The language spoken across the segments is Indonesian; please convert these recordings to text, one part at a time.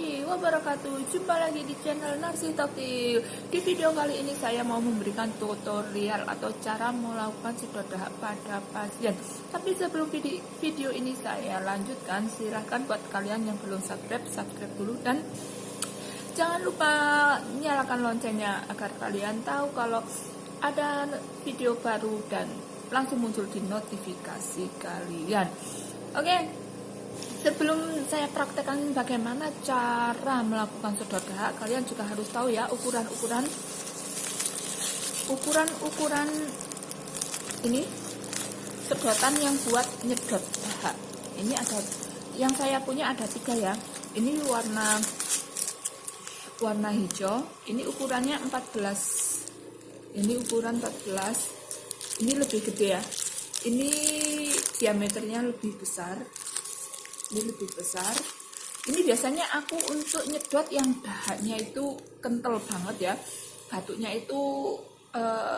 warahmatullahi wabarakatuh. Jumpa lagi di channel Narsi Toktil. Di video kali ini saya mau memberikan tutorial atau cara melakukan sedot dahak pada pasien. Tapi sebelum video ini saya lanjutkan, silahkan buat kalian yang belum subscribe dulu, dan jangan lupa nyalakan loncengnya agar kalian tahu kalau ada video baru dan langsung muncul di notifikasi kalian. Oke. Sebelum saya praktekkan bagaimana cara melakukan sedot dahak, kalian juga harus tahu ya ukuran ini sedotan yang buat nyedot dahak. Ini ada yang saya punya ada 3 ya. Ini warna hijau. Ini ukurannya 14. Ini ukuran 14. Ini lebih gede ya. Ini diameternya lebih besar. Ini lebih besar. Ini biasanya aku untuk nyedot yang dahaknya itu kental banget ya, batuknya itu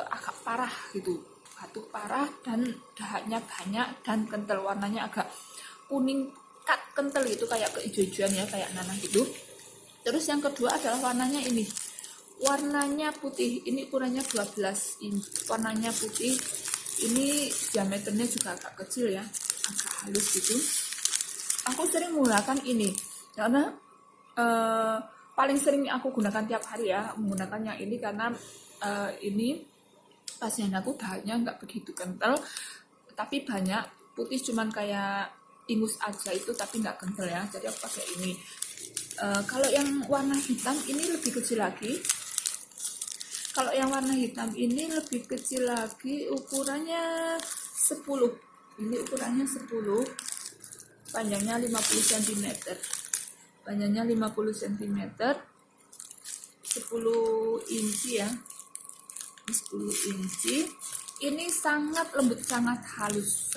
agak parah gitu, batuk parah dan dahaknya banyak dan kental, warnanya agak kuning kental gitu, kayak keijo-ijoan ya, kayak nanah gitu. Terus yang kedua adalah warnanya ini, warnanya putih. Ini ukurannya 12 inch, warnanya putih. Ini diameternya juga agak kecil ya, agak halus gitu. Aku sering menggunakan ini karena paling sering aku gunakan tiap hari ya, menggunakan yang ini karena ini pasien aku dahaknya nggak begitu kental tapi banyak putih, cuman kayak ingus aja itu tapi nggak kental ya, jadi aku pakai ini. Kalau yang warna hitam ini lebih kecil lagi. Kalau yang warna hitam ini lebih kecil lagi, ukurannya 10. Ini ukurannya 10. Panjangnya 50 cm, panjangnya 50 cm, 10 inci ya, 10 inci. Ini sangat lembut, sangat halus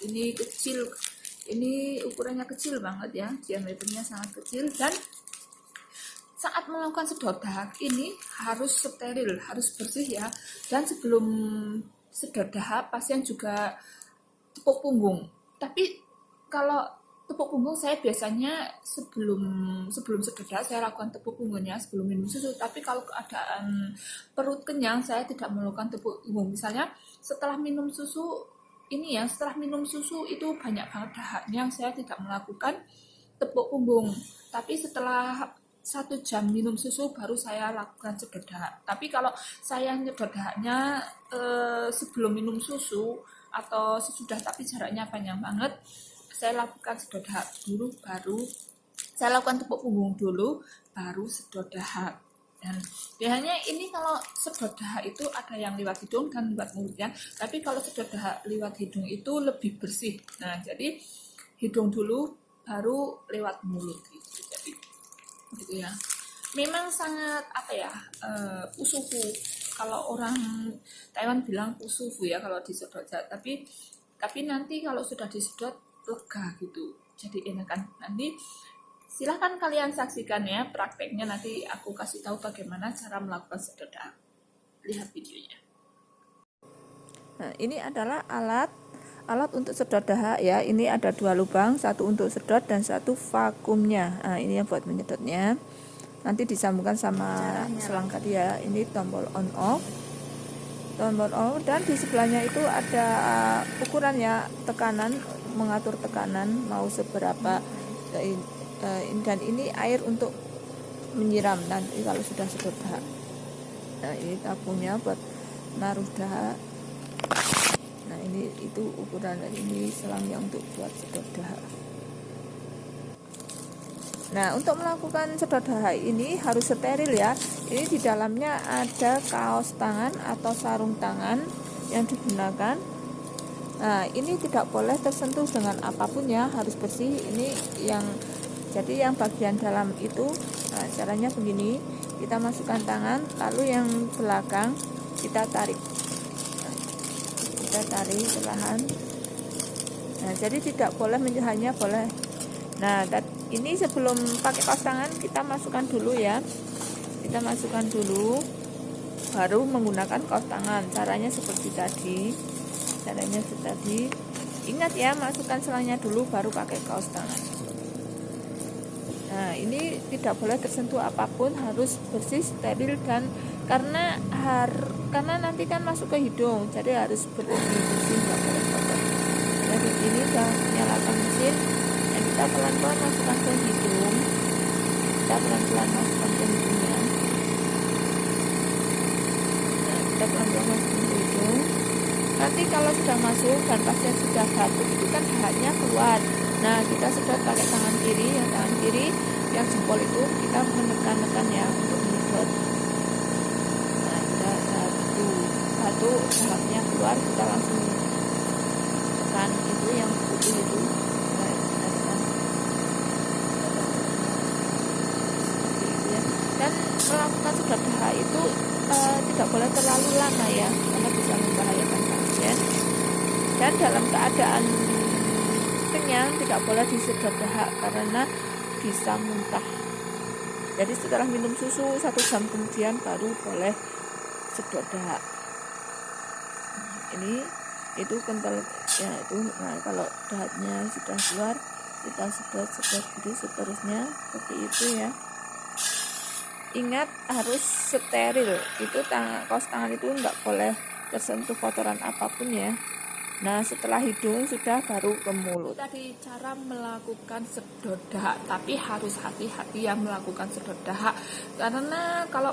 ini kecil, ini ukurannya kecil banget ya, diameternya sangat kecil. Dan saat melakukan sedot dahak ini harus steril, harus bersih ya. Dan sebelum sedot dahak pasien juga tepuk punggung. Tapi kalau tepuk punggung saya biasanya sebelum sedot dahak saya lakukan tepuk punggungnya sebelum minum susu. Tapi kalau keadaan perut kenyang saya tidak melakukan tepuk punggung. Misalnya setelah minum susu ini ya, setelah minum susu itu banyak banget dahaknya, saya tidak melakukan tepuk punggung. Tapi setelah 1 jam minum susu baru saya lakukan sedot dahak. Tapi kalau saya nyedot dahaknya sebelum minum susu atau sesudah tapi jaraknya panjang banget, saya lakukan sedot dahak dulu, baru saya lakukan tepuk punggung dulu, baru sedot dahak. Dan biasanya ini kalau sedot dahak itu ada yang lewat hidung dan lewat mulut ya. Tapi kalau sedot dahak lewat hidung itu lebih bersih. Nah, jadi hidung dulu baru lewat mulut gitu. Jadi gitu ya. Memang sangat usufu. Kalau orang Taiwan bilang usufu ya kalau disedot dahak. Tapi nanti kalau sudah disedot lega gitu, jadi enakan. Nanti silahkan kalian saksikan ya prakteknya, nanti aku kasih tahu bagaimana cara melakukan sedot dahak. Lihat videonya. Nah, ini adalah alat untuk sedot dahak ya. Ini ada 2 lubang, satu untuk sedot dan satu vakumnya. Nah, ini yang buat menyedotnya. Nanti disambungkan sama selang tadi ya. Ini tombol on off, dan di sebelahnya itu ada ukurannya, tekanan, mengatur tekanan mau seberapa, dan ini air untuk menyiram nanti kalau sudah sedot dahak. Nah, ini tabungnya buat naruh dahak. Nah, ini itu ukuran, dan ini selangnya untuk buat sedot dahak. Nah, untuk melakukan sedot dahak ini harus steril ya. Ini di dalamnya ada kaos tangan atau sarung tangan yang digunakan. Nah, ini tidak boleh tersentuh dengan apapun ya, harus bersih. Ini yang bagian dalam itu. Nah, caranya begini, kita masukkan tangan, lalu yang belakang kita tarik. Kita tarik perlahan. Nah, jadi tidak boleh, hanya boleh. Nah, ini sebelum pakai kaos tangan kita masukkan dulu ya. Kita masukkan dulu, baru menggunakan kaos tangan. Caranya seperti tadi. Ingat ya, masukkan selangnya dulu baru pakai kaos tangan. Nah, ini tidak boleh tersentuh apapun, harus bersih, steril, dan karena nanti kan masuk ke hidung, jadi harus bersih, nggak boleh kotor. Jadi ini udah nyalakan mesin, dan kita pelan-pelan masukkan ke hidung. Kita pelan-pelan masukkan ke hidungnya. Nah, kita pelan-pelan masukkan ke hidung. Nanti kalau sudah masuk dan pasien sudah batuk itu kan dahaknya keluar. Nah, kita sedot pakai tangan kiri, yang jempol itu kita menekan-nekan ya untuk menyedot. Nah, kita batuk dahaknya keluar, kita langsung tekan itu yang putih itu. Nah, kita tekan seperti itu ya. Dan melakukan sedot dahak itu tidak boleh terlalu lama ya, karena bisa membahayakan pasien. Dan dalam keadaan kenyang tidak boleh disedot dahak karena bisa muntah. Jadi setelah minum susu 1 jam kemudian baru boleh sedot dahak. Ini itu kental ya itu. Nah, kalau dahaknya sudah keluar kita sedot gitu seterusnya seperti itu ya. Ingat harus steril, itu kaos tangan itu enggak boleh tersentuh kotoran apapun ya. Nah, setelah hidung sudah baru ke mulut. Tadi cara melakukan sedot dahak, tapi harus hati-hati ya melakukan sedot dahak, karena kalau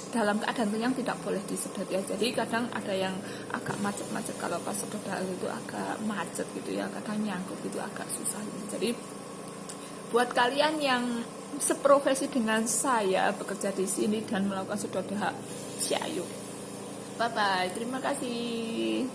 dalam keadaan kenyang tidak boleh disedot ya. Jadi kadang ada yang agak macet-macet, kalau pas sedot dahak itu agak macet gitu ya, kadang nyangkut gitu agak susah gitu. Jadi buat kalian yang seprofesi dengan saya bekerja di sini dan melakukan sedot dahak, Ciayu. Bye bye, terima kasih.